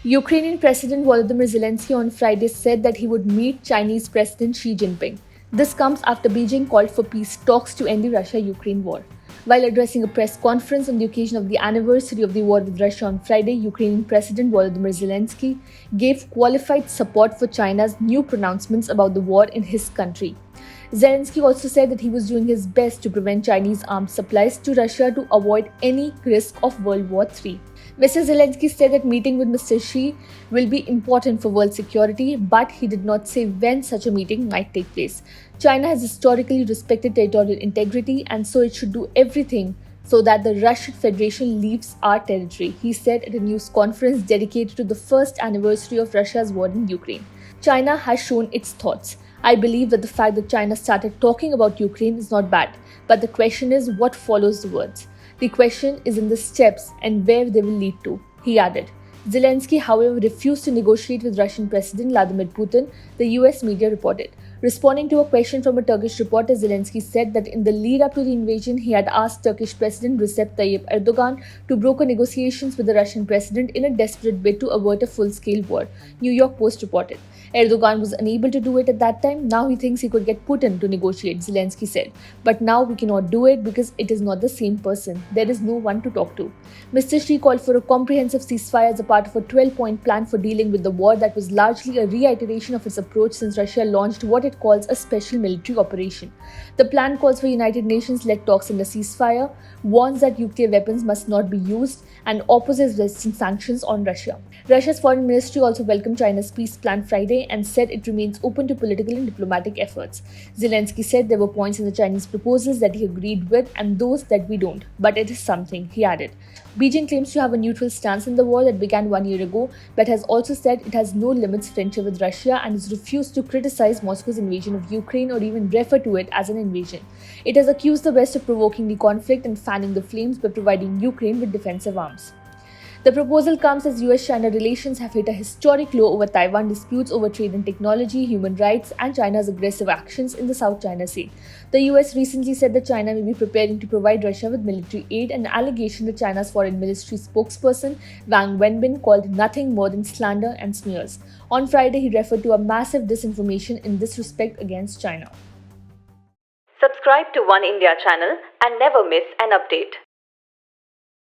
Ukrainian President Volodymyr Zelensky on Friday said that he would meet Chinese President Xi Jinping. This comes after Beijing called for peace talks to end the Russia-Ukraine war. While addressing a press conference on the occasion of the anniversary of the war with Russia on Friday, Ukrainian President Volodymyr Zelensky gave qualified support for China's new pronouncements about the war in his country. Zelensky also said that he was doing his best to prevent Chinese arms supplies to Russia to avoid any risk of World War III. Mr. Zelensky said that meeting with Mr. Xi will be important for world security, but he did not say when such a meeting might take place. China has historically respected territorial integrity, and so it should do everything so that the Russian Federation leaves our territory, he said at a news conference dedicated to the first anniversary of Russia's war in Ukraine. China has shown its thoughts. I believe that the fact that China started talking about Ukraine is not bad, but the question is what follows the words. The question is in the steps and where they will lead to, he added. Zelensky, however, refused to negotiate with Russian President Vladimir Putin, the US media reported. Responding to a question from a Turkish reporter, Zelensky said that in the lead up to the invasion, he had asked Turkish President Recep Tayyip Erdogan to broker negotiations with the Russian president in a desperate bid to avert a full-scale war, New York Post reported. Erdogan was unable to do it at that time. Now he thinks he could get Putin to negotiate, Zelensky said. But now we cannot do it because it is not the same person. There is no one to talk to. Mr. Xi called for a comprehensive ceasefire as a part of a 12-point plan for dealing with the war that was largely a reiteration of its approach since Russia launched what it calls a special military operation. The plan calls for United Nations-led talks in a ceasefire, warns that nuclear weapons must not be used, and opposes Western sanctions on Russia. Russia's foreign ministry also welcomed China's peace plan Friday and said it remains open to political and diplomatic efforts. Zelensky said there were points in the Chinese proposals that he agreed with and those that we don't, but it is something, he added. Beijing claims to have a neutral stance in the war that began 1 year ago, but has also said it has no limits friendship with Russia and has refused to criticize Moscow's invasion of Ukraine or even refer to it as an invasion. It has accused the West of provoking the conflict and fanning the flames by providing Ukraine with defensive arms. The proposal comes as US-China relations have hit a historic low over Taiwan disputes over trade and technology, human rights, and China's aggressive actions in the South China Sea. The US recently said that China may be preparing to provide Russia with military aid, an allegation that China's foreign ministry spokesperson Wang Wenbin called nothing more than slander and smears. On Friday, he referred to a massive disinformation in this respect against China. Subscribe to One India channel and never miss an update.